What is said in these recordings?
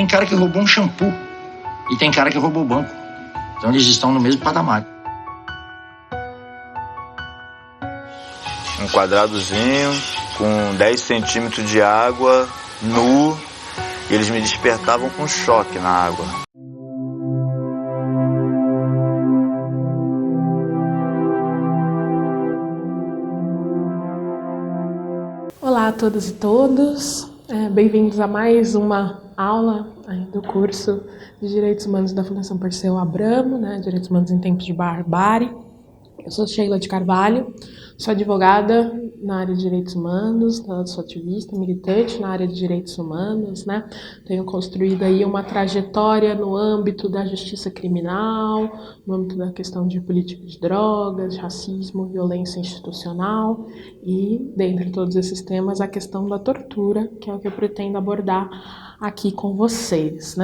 Tem cara que roubou um shampoo e tem cara que roubou o banco. Então eles estão no mesmo patamar. Um quadradozinho com 10 centímetros de água, nu, e eles me despertavam com choque na água. Olá a todas e todos, bem-vindos a mais uma aula do curso de Direitos Humanos da Fundação Perseu Abramo, Direitos Humanos em Tempos de Barbárie. Eu sou Sheila de Carvalho, sou advogada na área de direitos humanos, sou ativista, militante na área de direitos humanos, Tenho construído aí uma trajetória no âmbito da justiça criminal, no âmbito da questão de política de drogas, racismo, violência institucional e, dentre todos esses temas, a questão da tortura, que é o que eu pretendo abordar aqui com vocês,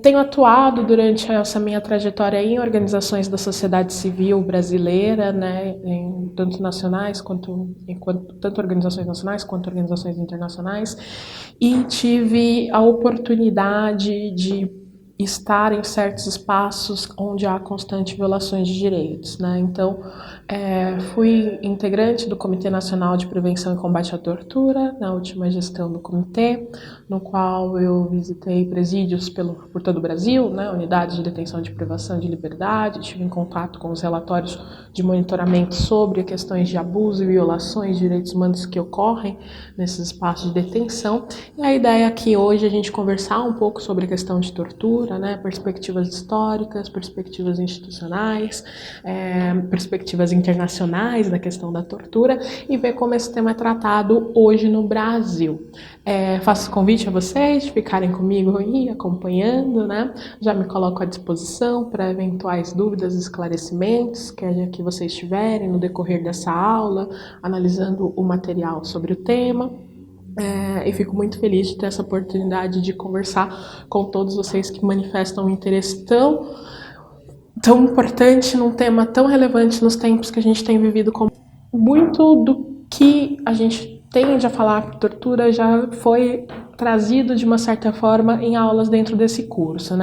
Tenho atuado durante essa minha trajetória em organizações da sociedade civil brasileira, tanto nacionais tanto organizações nacionais quanto organizações internacionais, e tive a oportunidade de estar em certos espaços onde há constante violações de direitos, Então, fui integrante do Comitê Nacional de Prevenção e Combate à Tortura, na última gestão do comitê, no qual eu visitei presídios por todo o Brasil, unidades de detenção de privação de liberdade, estive em contato com os relatórios de monitoramento sobre questões de abuso e violações de direitos humanos que ocorrem nesses espaços de detenção. E a ideia aqui hoje é a gente conversar um pouco sobre a questão de tortura, perspectivas históricas, perspectivas institucionais, perspectivas internacionais da questão da tortura e ver como esse tema é tratado hoje no Brasil. Faço convite a vocês de ficarem comigo aí, acompanhando, Já me coloco à disposição para eventuais dúvidas e esclarecimentos que vocês tiverem no decorrer dessa aula, analisando o material sobre o tema. E fico muito feliz de ter essa oportunidade de conversar com todos vocês que manifestam um interesse tão importante num tema tão relevante nos tempos que a gente tem vivido. Muito do que a gente tende a falar por tortura já foi trazido de uma certa forma em aulas dentro desse curso,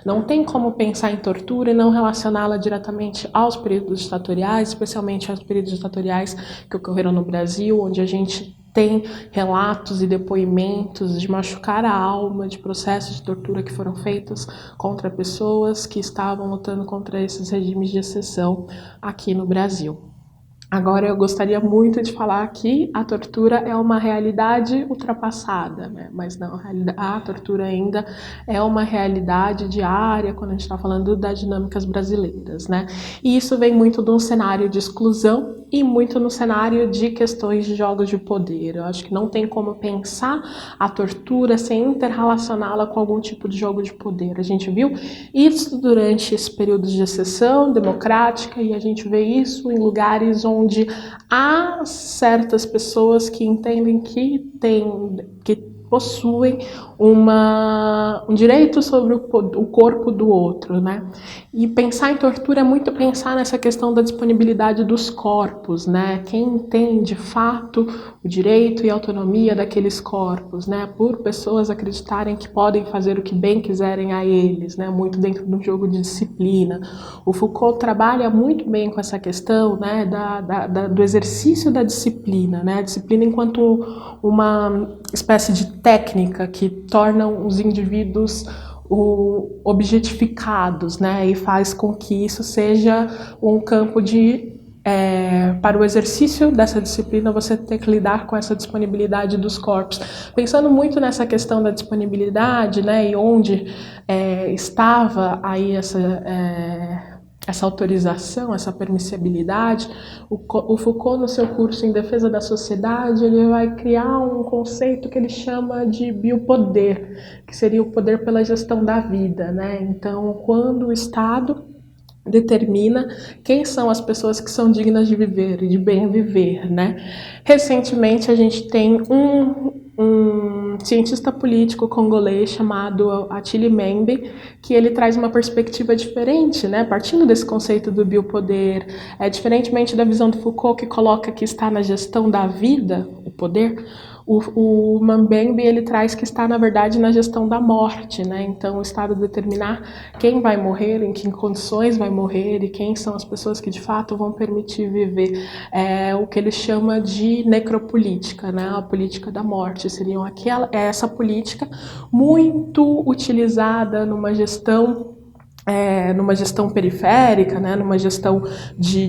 Não tem como pensar em tortura e não relacioná-la diretamente aos períodos ditatoriais, especialmente aos períodos ditatoriais que ocorreram no Brasil, onde a gente tem relatos e depoimentos de machucar a alma, de processos de tortura que foram feitos contra pessoas que estavam lutando contra esses regimes de exceção aqui no Brasil. Agora, eu gostaria muito de falar que a tortura é uma realidade ultrapassada, mas não, a tortura ainda é uma realidade diária quando a gente está falando das dinâmicas brasileiras, E isso vem muito de um cenário de exclusão e muito no cenário de questões de jogos de poder. Eu acho que não tem como pensar a tortura sem interrelacioná-la com algum tipo de jogo de poder. A gente viu isso durante esse período de exceção democrática e a gente vê isso em lugares onde há certas pessoas que entendem que possuem um direito sobre o corpo do outro, E pensar em tortura é muito pensar nessa questão da disponibilidade dos corpos, Quem tem, de fato, o direito e a autonomia daqueles corpos, Por pessoas acreditarem que podem fazer o que bem quiserem a eles, Muito dentro do jogo de disciplina. O Foucault trabalha muito bem com essa questão, do exercício da disciplina, A disciplina enquanto uma espécie de técnica que tornam os indivíduos objetificados, E faz com que isso seja um campo para o exercício dessa disciplina, você ter que lidar com essa disponibilidade dos corpos. Pensando muito nessa questão da disponibilidade, e onde estava aí essa autorização, essa permissibilidade, o Foucault, no seu curso em Defesa da Sociedade, ele vai criar um conceito que ele chama de biopoder, que seria o poder pela gestão da vida, Então, quando o Estado determina quem são as pessoas que são dignas de viver e de bem viver, Recentemente, a gente tem um cientista político congolês chamado Attili Membe, que ele traz uma perspectiva diferente, partindo desse conceito do biopoder, diferentemente da visão do Foucault, que coloca que está na gestão da vida, o poder. O Mambembe, ele traz que está, na verdade, na gestão da morte, né? Então, o Estado determinar quem vai morrer, em que condições vai morrer e quem são as pessoas que, de fato, vão permitir viver. É o que ele chama de necropolítica, né? A política da morte. Seria essa política muito utilizada numa gestão periférica, né, numa gestão de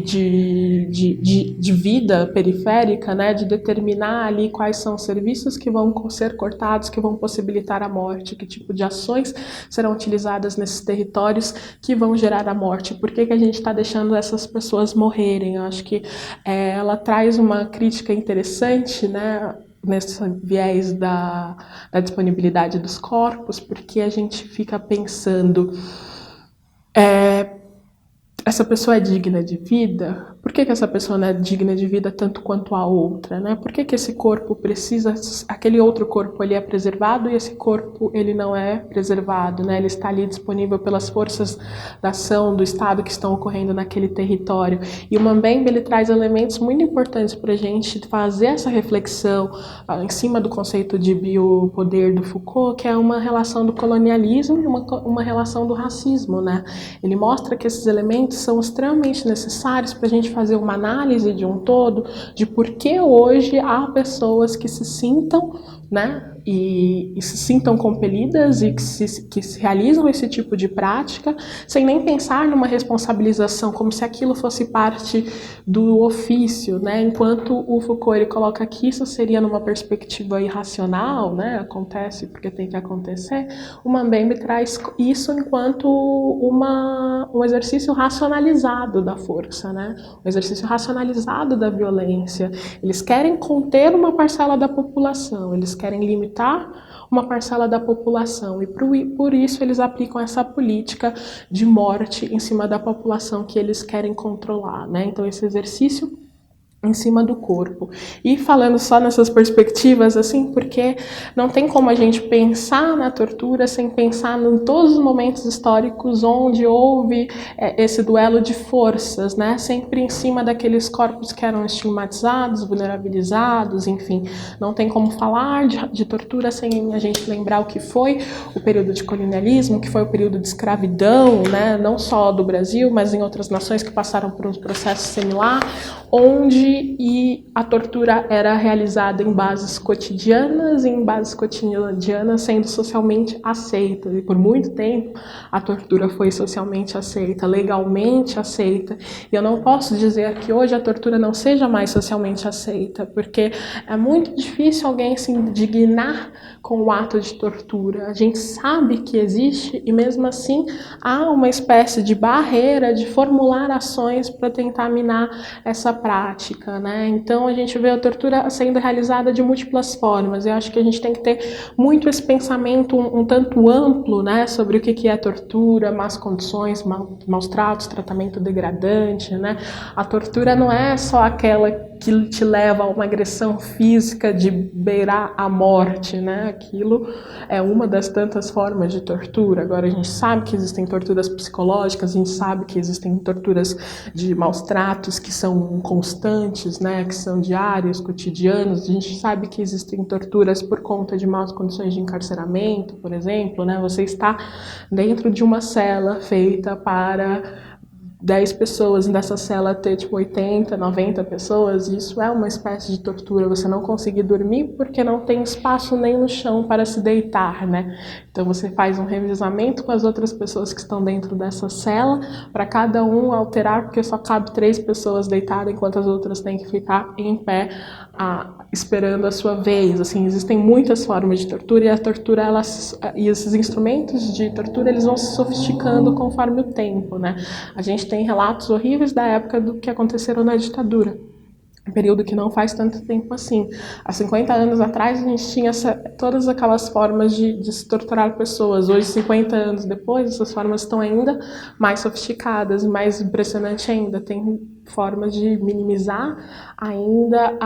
vida periférica, né, de determinar ali quais são os serviços que vão ser cortados, que vão possibilitar a morte, que tipo de ações serão utilizadas nesses territórios que vão gerar a morte. Por que a gente está deixando essas pessoas morrerem? Eu acho que ela traz uma crítica interessante, né, nesse viés da disponibilidade dos corpos, porque a gente fica pensando... essa pessoa é digna de vida? Por que essa pessoa não é digna de vida tanto quanto a outra, né? Por que esse corpo precisa... Aquele outro corpo ele é preservado e esse corpo ele não é preservado, né? Ele está ali disponível pelas forças da ação do Estado que estão ocorrendo naquele território. E o Mambembe ele traz elementos muito importantes para a gente fazer essa reflexão em cima do conceito de biopoder do Foucault, que é uma relação do colonialismo e uma relação do racismo, né? Ele mostra que esses elementos são extremamente necessários para a gente fazer uma análise de um todo de por que hoje há pessoas que se sintam, né, e se sintam compelidas e que se realizam esse tipo de prática sem nem pensar numa responsabilização, como se aquilo fosse parte do ofício, né? Enquanto o Foucault ele coloca que isso seria numa perspectiva irracional, né? Acontece porque tem que acontecer. O Mambembe traz isso enquanto um exercício racionalizado da força, né? Um exercício racionalizado da violência. Eles querem conter uma parcela da população, eles querem limitar uma parcela da população e por isso eles aplicam essa política de morte em cima da população que eles querem controlar, né? Então esse exercício em cima do corpo. E falando só nessas perspectivas, assim, porque não tem como a gente pensar na tortura sem pensar em todos os momentos históricos onde houve esse duelo de forças, né? Sempre em cima daqueles corpos que eram estigmatizados, vulnerabilizados, enfim. Não tem como falar de tortura sem a gente lembrar o que foi o período de colonialismo, que foi o período de escravidão, né? Não só do Brasil, mas em outras nações que passaram por um processo similar, onde a tortura era realizada em bases cotidianas e em bases cotidianas sendo socialmente aceita. E por muito tempo a tortura foi socialmente aceita, legalmente aceita. E eu não posso dizer que hoje a tortura não seja mais socialmente aceita, porque é muito difícil alguém se indignar com o ato de tortura. A gente sabe que existe e mesmo assim há uma espécie de barreira de formular ações para tentar minar essa prática, né? Então a gente vê a tortura sendo realizada de múltiplas formas. Eu acho que a gente tem que ter muito esse pensamento um tanto amplo, né, sobre o que é tortura, más condições, maus tratos, tratamento degradante, né? A tortura não é só aquela que te leva a uma agressão física de beirar a morte, né? Aquilo é uma das tantas formas de tortura. Agora a gente sabe que existem torturas psicológicas, a gente sabe que existem torturas de maus tratos que são constantes, né? Que são diários, cotidianos. A gente sabe que existem torturas por conta de más condições de encarceramento, por exemplo, né? Você está dentro de uma cela feita para 10 pessoas, nessa cela ter tipo 80, 90 pessoas, isso é uma espécie de tortura. Você não conseguir dormir porque não tem espaço nem no chão para se deitar, né? Então você faz um revezamento com as outras pessoas que estão dentro dessa cela, para cada um alterar, porque só cabe 3 pessoas deitadas, enquanto as outras têm que ficar em pé, esperando a sua vez. Assim, existem muitas formas de tortura e a tortura, e esses instrumentos de tortura, eles vão se sofisticando conforme o tempo, né? A gente tem relatos horríveis da época do que aconteceram na ditadura, um período que não faz tanto tempo assim. Há 50 anos atrás a gente tinha todas aquelas formas de se torturar pessoas. Hoje, 50 anos depois, essas formas estão ainda mais sofisticadas e mais impressionante ainda. Tem formas de minimizar ainda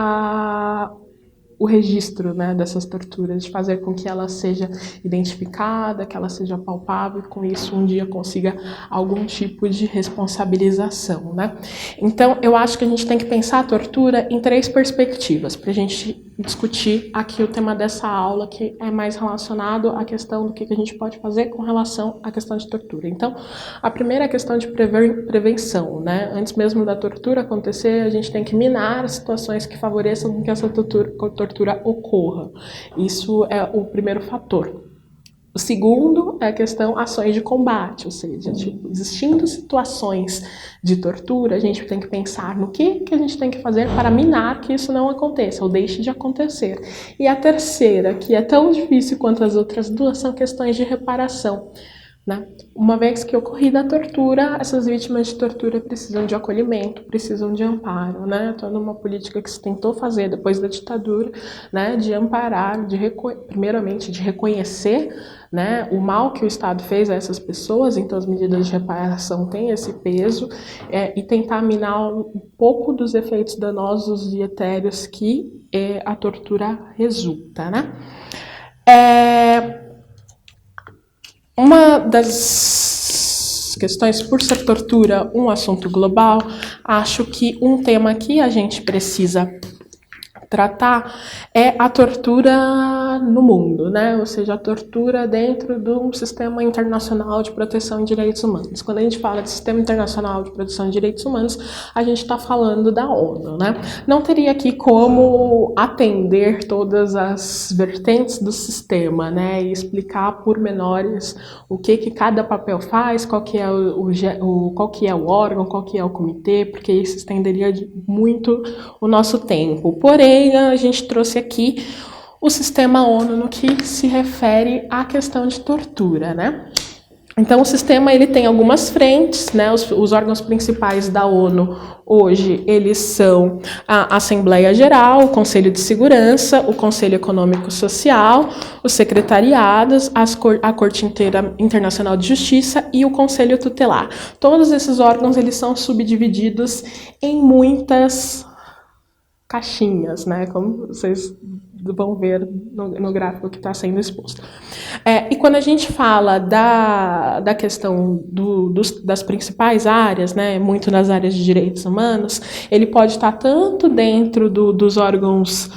o registro, né, dessas torturas, de fazer com que ela seja identificada, que ela seja palpável e com isso um dia consiga algum tipo de responsabilização, né? Então eu acho que a gente tem que pensar a tortura em 3 perspectivas, para a gente discutir aqui o tema dessa aula, que é mais relacionado à questão do que a gente pode fazer com relação à questão de tortura. Então, a primeira é a questão de prevenção, né? Antes mesmo da tortura acontecer, a gente tem que minar situações que favoreçam que essa tortura ocorra. Isso é o primeiro fator. O segundo é a questão ações de combate, ou seja, existindo situações de tortura, a gente tem que pensar no que a gente tem que fazer para minar que isso não aconteça, ou deixe de acontecer. E a terceira, que é tão difícil quanto as outras duas, são questões de reparação, né? Uma vez que ocorrida a tortura, essas vítimas de tortura precisam de acolhimento, precisam de amparo, né? Toda uma política que se tentou fazer depois da ditadura, né? De amparar, primeiramente de reconhecer, né, o mal que o Estado fez a essas pessoas, então as medidas de reparação têm esse peso, e tentar minar um pouco dos efeitos danosos e etéreos que a tortura resulta, né? Uma das questões, por ser tortura um assunto global, acho que um tema que a gente precisa tratar é a tortura no mundo, né? Ou seja, a tortura dentro de um sistema internacional de proteção de direitos humanos. Quando a gente fala de sistema internacional de proteção de direitos humanos, a gente está falando da ONU, né? Não teria aqui como atender todas as vertentes do sistema, né? E explicar por menores o que cada papel faz, qual que é o órgão, qual que é o comitê, porque isso estenderia muito o nosso tempo. Porém, a gente trouxe aqui o sistema ONU no que se refere à questão de tortura, né? Então, o sistema ele tem algumas frentes, né? Os órgãos principais da ONU hoje, eles são a Assembleia Geral, o Conselho de Segurança, o Conselho Econômico e Social, os secretariados, a Corte Internacional de Justiça e o Conselho Tutelar. Todos esses órgãos, eles são subdivididos em muitas caixinhas, né? Como vocês vão ver no gráfico que está sendo exposto. E quando a gente fala da questão das principais áreas, né, muito nas áreas de direitos humanos, ele pode estar tanto dentro dos órgãos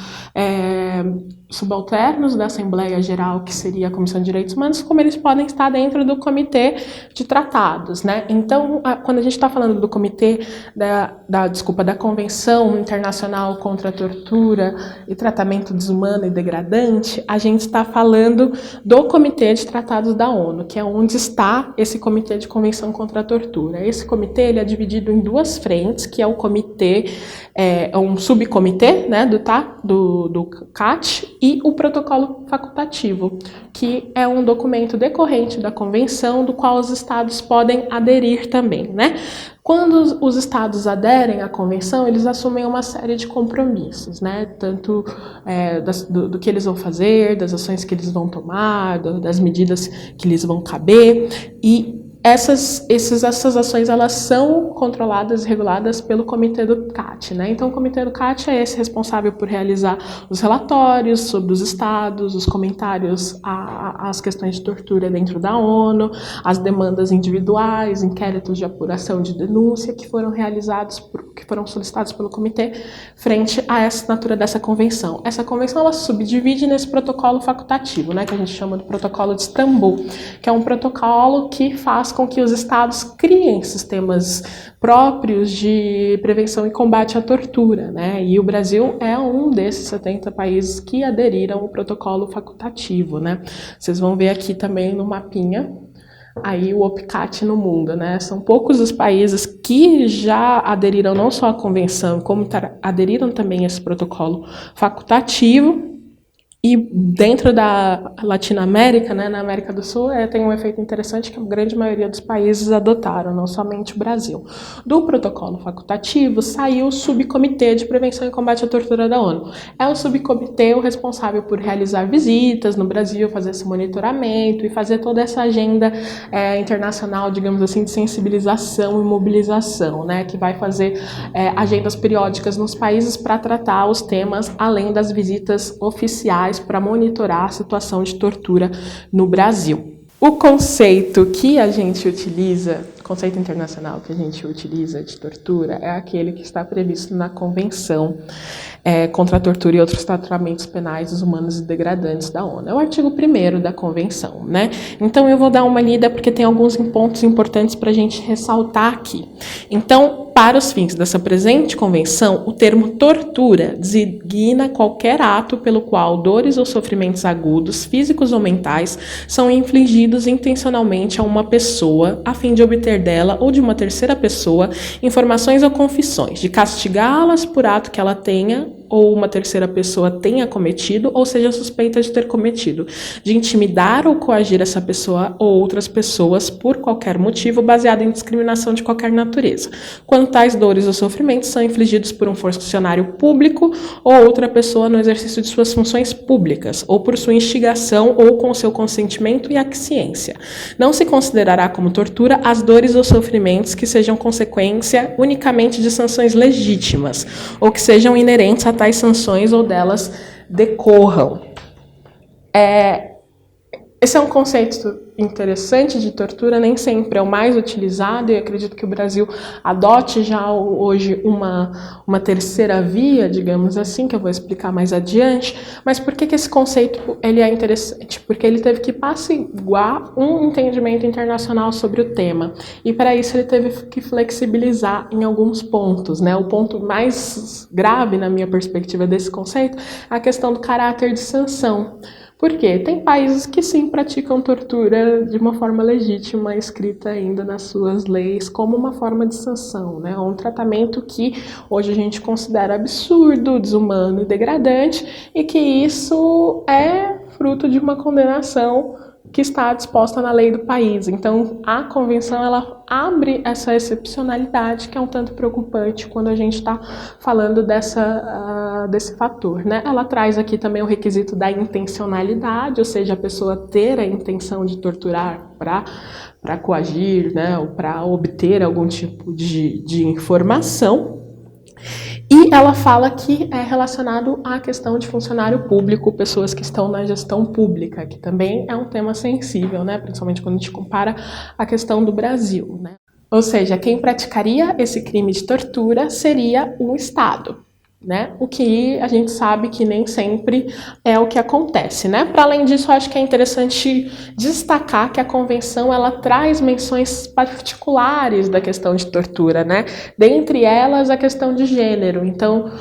subalternos da Assembleia Geral, que seria a Comissão de Direitos Humanos, como eles podem estar dentro do Comitê de Tratados, né? Então, quando a gente está falando do Comitê da Convenção Internacional contra a Tortura e Tratamento Desumano e Degradante, a gente está falando do Comitê de Tratados da ONU, que é onde está esse Comitê de Convenção contra a Tortura. Esse comitê ele é dividido em duas frentes, que é o comitê, um subcomitê, né, do CAT, e o protocolo facultativo, que é um documento decorrente da convenção, do qual os estados podem aderir também, né? Quando os estados aderem à convenção, eles assumem uma série de compromissos, né? Tanto do que eles vão fazer, das ações que eles vão tomar, das medidas que lhes vão caber, e essas ações elas são controladas e reguladas pelo Comitê do CAT, né? Então, o Comitê do CAT é esse responsável por realizar os relatórios sobre os estados, os comentários às questões de tortura dentro da ONU, as demandas individuais, inquéritos de apuração de denúncia que foram solicitados pelo Comitê frente à assinatura dessa convenção. Essa convenção ela subdivide nesse protocolo facultativo, né? Que a gente chama de Protocolo de Istambul, que é um protocolo que faz com que os estados criem sistemas próprios de prevenção e combate à tortura, né? E o Brasil é um desses 70 países que aderiram ao protocolo facultativo, né? Vocês vão ver aqui também no mapinha aí o OPCAT no mundo, né? São poucos os países que já aderiram não só à convenção, como aderiram também a esse protocolo facultativo. E dentro da Latinoamérica, né, na América do Sul, tem um efeito interessante que a grande maioria dos países adotaram, não somente o Brasil. Do protocolo facultativo saiu o Subcomitê de Prevenção e Combate à Tortura da ONU. É o subcomitê o responsável por realizar visitas no Brasil, fazer esse monitoramento e fazer toda essa agenda internacional, digamos assim, de sensibilização e mobilização, né, que vai fazer agendas periódicas nos países para tratar os temas, além das visitas oficiais para monitorar a situação de tortura no Brasil. O conceito que a gente utiliza conceito internacional que a gente utiliza de tortura é aquele que está previsto na Convenção contra a Tortura e Outros Tratamentos Penais Desumanos e Degradantes da ONU. É o artigo 1º da Convenção, né? Então eu vou dar uma lida porque tem alguns pontos importantes para a gente ressaltar aqui. Então, para os fins dessa presente convenção, o termo tortura designa qualquer ato pelo qual dores ou sofrimentos agudos, físicos ou mentais, são infligidos intencionalmente a uma pessoa, a fim de obter dela ou de uma terceira pessoa informações ou confissões, de castigá-las por ato que ela tenha ou uma terceira pessoa tenha cometido ou seja suspeita de ter cometido, de intimidar ou coagir essa pessoa ou outras pessoas por qualquer motivo baseado em discriminação de qualquer natureza, quando tais dores ou sofrimentos são infligidos por um funcionário público ou outra pessoa no exercício de suas funções públicas, ou por sua instigação ou com seu consentimento e aquiescência. Não se considerará como tortura as dores ou sofrimentos que sejam consequência unicamente de sanções legítimas, ou que sejam inerentes a tais sanções ou delas decorram. Esse é um conceito interessante de tortura, nem sempre é o mais utilizado, e acredito que o Brasil adote já hoje uma terceira via, digamos assim, que eu vou explicar mais adiante. Mas por que esse conceito ele é interessante? Porque ele teve que apaciguar um entendimento internacional sobre o tema, e para isso ele teve que flexibilizar em alguns pontos, né? O ponto mais grave, na minha perspectiva, desse conceito é a questão do caráter de sanção. Por quê? Tem países que sim praticam tortura de uma forma legítima, escrita ainda nas suas leis, como uma forma de sanção, né? Um tratamento que hoje a gente considera absurdo, desumano e degradante, e que isso é fruto de uma condenação que está disposta na lei do país. Então, a convenção ela abre essa excepcionalidade que é um tanto preocupante quando a gente está falando desse fator, né? Ela traz aqui também o requisito da intencionalidade, ou seja, a pessoa ter a intenção de torturar para coagir, né, ou para obter algum tipo de informação. E ela fala que é relacionado à questão de funcionário público, pessoas que estão na gestão pública, que também é um tema sensível, né? Principalmente quando a gente compara a questão do Brasil, né? Ou seja, quem praticaria esse crime de tortura seria o Estado, né? O que a gente sabe que nem sempre é o que acontece, né? Para além disso, eu acho que é interessante destacar que a convenção ela traz menções particulares da questão de tortura, né? Dentre elas, a questão de gênero. Então,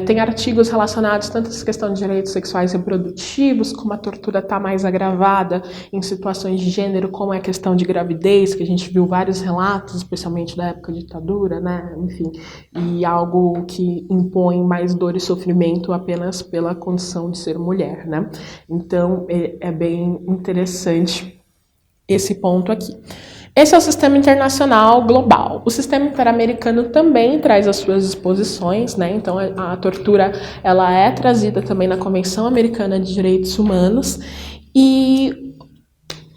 tem artigos relacionados tanto a essa questão de direitos sexuais e reprodutivos, como a tortura está mais agravada em situações de gênero, como é a questão de gravidez, que a gente viu vários relatos, especialmente da época da ditadura, né? Enfim, e algo que impõe mais dor e sofrimento apenas pela condição de ser mulher, né? Então, é bem interessante esse ponto aqui. Esse é o sistema internacional global. O sistema interamericano também traz as suas disposições, né? Então, a tortura ela é trazida também na Convenção Americana de Direitos Humanos, e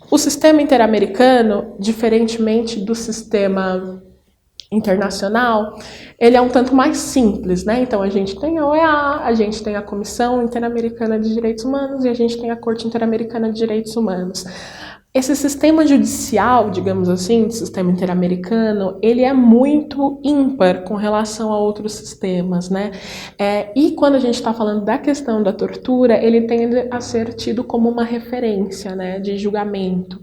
o sistema interamericano, diferentemente do sistema internacional, ele é um tanto mais simples, né? Então a gente tem a OEA, a gente tem a Comissão Interamericana de Direitos Humanos e a gente tem a Corte Interamericana de Direitos Humanos. Esse sistema judicial, digamos assim, sistema interamericano, ele é muito ímpar com relação a outros sistemas, né? E quando a gente está falando da questão da tortura, ele tende a ser tido como uma referência, né, de julgamento,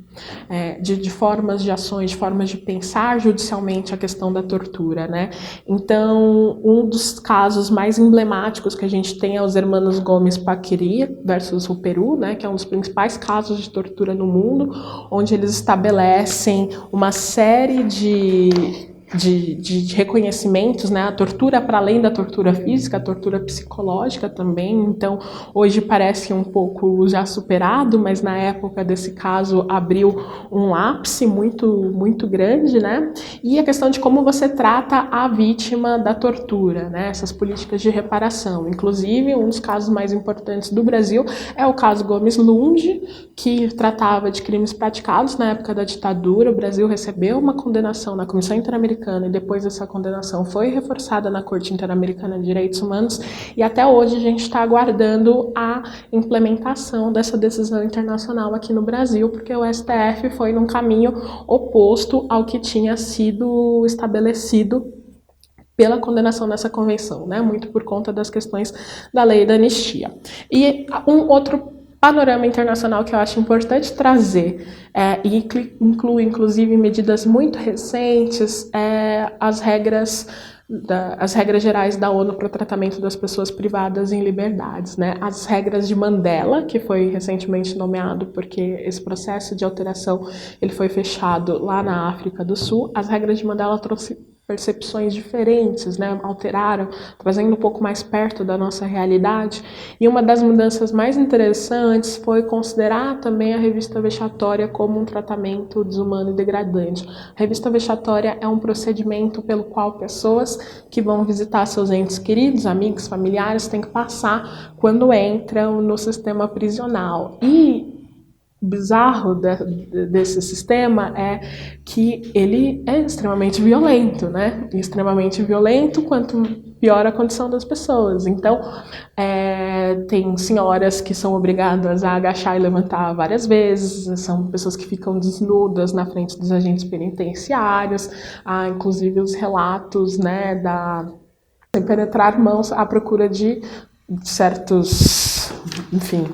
de formas de ações, de formas de pensar judicialmente a questão da tortura, né? Então, um dos casos mais emblemáticos que a gente tem é os Hermanos Gomes Paquiri versus o Peru, né, que é um dos principais casos de tortura no mundo, onde eles estabelecem uma série de reconhecimentos, né? A tortura para além da tortura física, a tortura psicológica também. Então, hoje parece um pouco já superado, mas na época desse caso abriu um ápice muito, muito grande, né? E a questão de como você trata a vítima da tortura, né? Essas políticas de reparação. Inclusive, um dos casos mais importantes do Brasil é o caso Gomes Lund, que tratava de crimes praticados na época da ditadura. O Brasil recebeu uma condenação na Comissão Interamericana Interamericana, e depois essa condenação foi reforçada na Corte Interamericana de Direitos Humanos, e até hoje a gente está aguardando a implementação dessa decisão internacional aqui no Brasil, porque o STF foi num caminho oposto ao que tinha sido estabelecido pela condenação dessa convenção, né? Muito por conta das questões da lei da anistia. E um outro panorama internacional que eu acho importante trazer, e inclui inclusive medidas muito recentes, as regras gerais da ONU para o tratamento das pessoas privadas em liberdades, né? As regras de Mandela, que foi recentemente nomeado porque esse processo de alteração ele foi fechado lá na África do Sul. As regras de Mandela trouxe percepções diferentes, né? Alteraram, trazendo um pouco mais perto da nossa realidade. E uma das mudanças mais interessantes foi considerar também a revista vexatória como um tratamento desumano e degradante. A revista vexatória é um procedimento pelo qual pessoas que vão visitar seus entes queridos, amigos, familiares, têm que passar quando entram no sistema prisional. E o bizarro desse sistema é que ele é extremamente violento, né? Extremamente violento quanto pior a condição das pessoas. Então, tem senhoras que são obrigadas a agachar e levantar várias vezes, são pessoas que ficam desnudas na frente dos agentes penitenciários, há inclusive os relatos, né, sem penetrar mãos à procura de certos, enfim,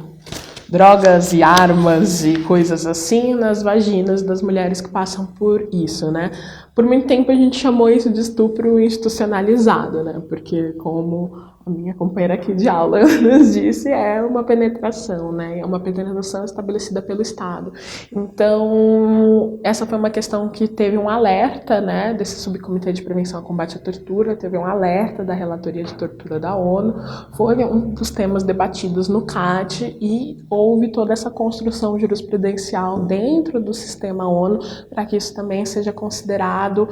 drogas e armas e coisas assim nas vaginas das mulheres que passam por isso, né? Por muito tempo a gente chamou isso de estupro institucionalizado, né? Porque, como a minha companheira aqui de aula nos disse, é uma penetração, né? É uma penetração estabelecida pelo Estado. Então, essa foi uma questão que teve um alerta, né, desse Subcomitê de Prevenção e Combate à Tortura, teve um alerta da Relatoria de Tortura da ONU, foi um dos temas debatidos no CAT e houve toda essa construção jurisprudencial dentro do sistema ONU para que isso também seja considerado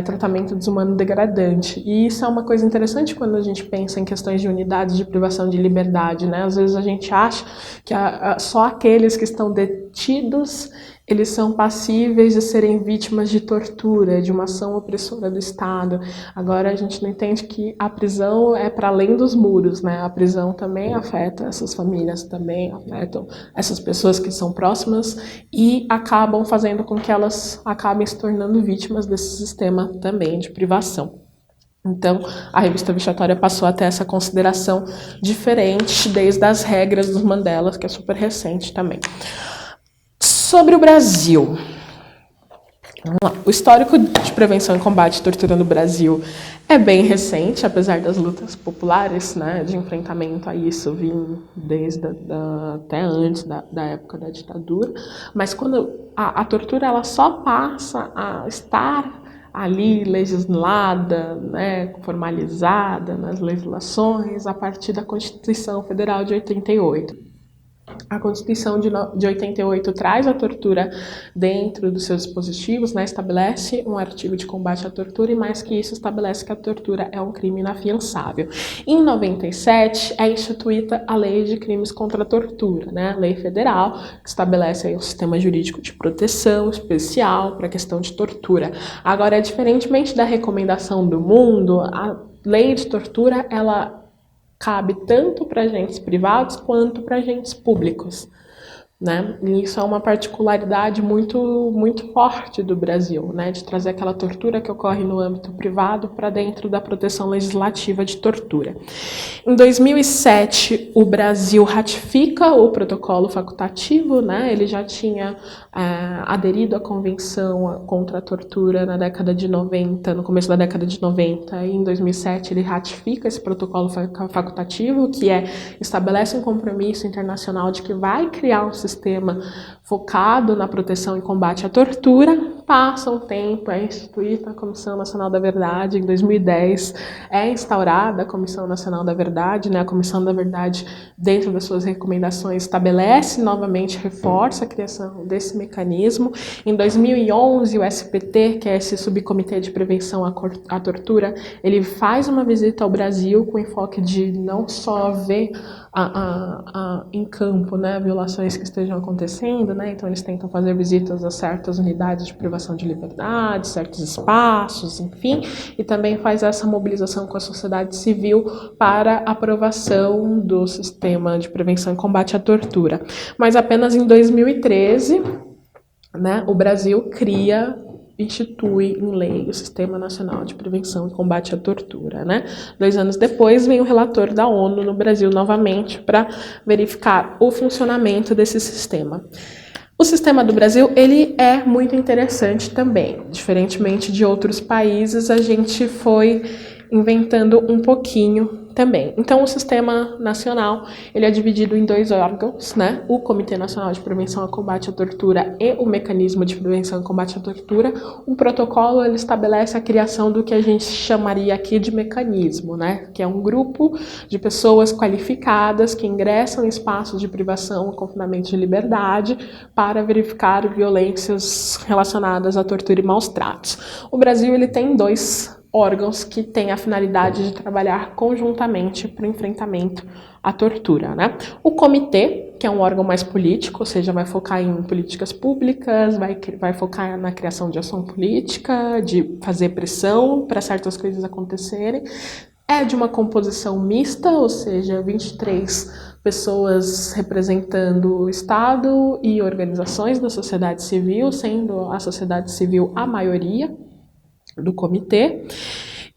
tratamento desumano degradante. E isso é uma coisa interessante quando a gente pensa em questões de unidades de privação de liberdade, né? Às vezes a gente acha que só aqueles que estão detidos eles são passíveis de serem vítimas de tortura, de uma ação opressora do Estado. Agora a gente não entende que a prisão é para além dos muros, né? A prisão também afeta essas famílias, também afetam essas pessoas que são próximas e acabam fazendo com que elas acabem se tornando vítimas desse sistema também de privação. Então, a revista vexatória passou a ter essa consideração diferente desde as regras dos Mandelas, que é super recente também. Sobre o Brasil. Vamos lá. O histórico de prevenção e combate à tortura no Brasil é bem recente, apesar das lutas populares, né, de enfrentamento a isso vir desde até antes da época da ditadura. Mas quando a tortura ela só passa a estar ali legislada, né, formalizada nas legislações a partir da Constituição Federal de 88. A Constituição de 88 traz a tortura dentro dos seus dispositivos, né, estabelece um artigo de combate à tortura e, mais que isso, estabelece que a tortura é um crime inafiançável. Em 97, é instituída a Lei de Crimes contra a Tortura, né, a lei federal, que estabelece aí um sistema jurídico de proteção especial para a questão de tortura. Agora, diferentemente da recomendação do mundo, a lei de tortura, ela cabe tanto para agentes privados quanto para agentes públicos, né? E isso é uma particularidade muito, muito forte do Brasil, né? De trazer aquela tortura que ocorre no âmbito privado para dentro da proteção legislativa de tortura. Em 2007, o Brasil ratifica o protocolo facultativo, né? Ele já tinha aderido à Convenção contra a Tortura na década de 90, no começo da década de 90, e em 2007 ele ratifica esse protocolo facultativo, que estabelece um compromisso internacional de que vai criar um sistema focado na proteção e combate à tortura. Passa um tempo, é instituída a Comissão Nacional da Verdade, em 2010 é instaurada a Comissão Nacional da Verdade, né? A Comissão da Verdade, dentro das suas recomendações, estabelece novamente, reforça a criação desse mecanismo. Em 2011, o SPT, que é esse Subcomitê de Prevenção à Tortura, ele faz uma visita ao Brasil com enfoque de não só ver em campo, né, violações que estejam acontecendo, né? Então eles tentam fazer visitas a certas unidades de privação privação de liberdade, certos espaços, enfim, e também faz essa mobilização com a sociedade civil para aprovação do sistema de prevenção e combate à tortura. Mas apenas em 2013, né, o Brasil institui em lei o Sistema Nacional de Prevenção e Combate à Tortura, né? 2 anos depois, vem o relator da ONU no Brasil novamente para verificar o funcionamento desse sistema. O sistema do Brasil, ele é muito interessante também. Diferentemente de outros países, a gente foi inventando um pouquinho também. Então, o Sistema Nacional, ele é dividido em 2 órgãos, né? O Comitê Nacional de Prevenção e Combate à Tortura e o Mecanismo de Prevenção e Combate à Tortura. O protocolo, ele estabelece a criação do que a gente chamaria aqui de mecanismo, né? Que é um grupo de pessoas qualificadas que ingressam em espaços de privação e confinamento de liberdade para verificar violências relacionadas à tortura e maus tratos. O Brasil, ele tem 2 órgãos que têm a finalidade de trabalhar conjuntamente para o enfrentamento à tortura, né? O comitê, que é um órgão mais político, ou seja, vai focar em políticas públicas, vai focar na criação de ação política, de fazer pressão para certas coisas acontecerem. É de uma composição mista, ou seja, 23 pessoas representando o Estado e organizações da sociedade civil, sendo a sociedade civil a maioria do comitê,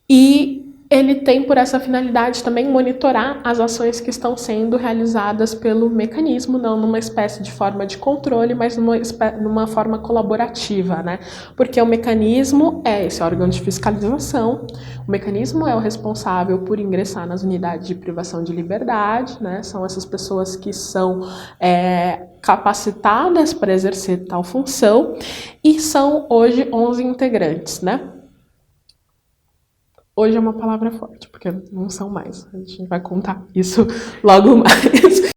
e ele tem por essa finalidade também monitorar as ações que estão sendo realizadas pelo mecanismo, não numa espécie de forma de controle, mas numa forma colaborativa, né? Porque o mecanismo é esse órgão de fiscalização, o mecanismo é o responsável por ingressar nas unidades de privação de liberdade, né? São essas pessoas que são capacitadas para exercer tal função, e são hoje 11 integrantes, né? Hoje é uma palavra forte, porque não são mais. A gente vai contar isso logo mais.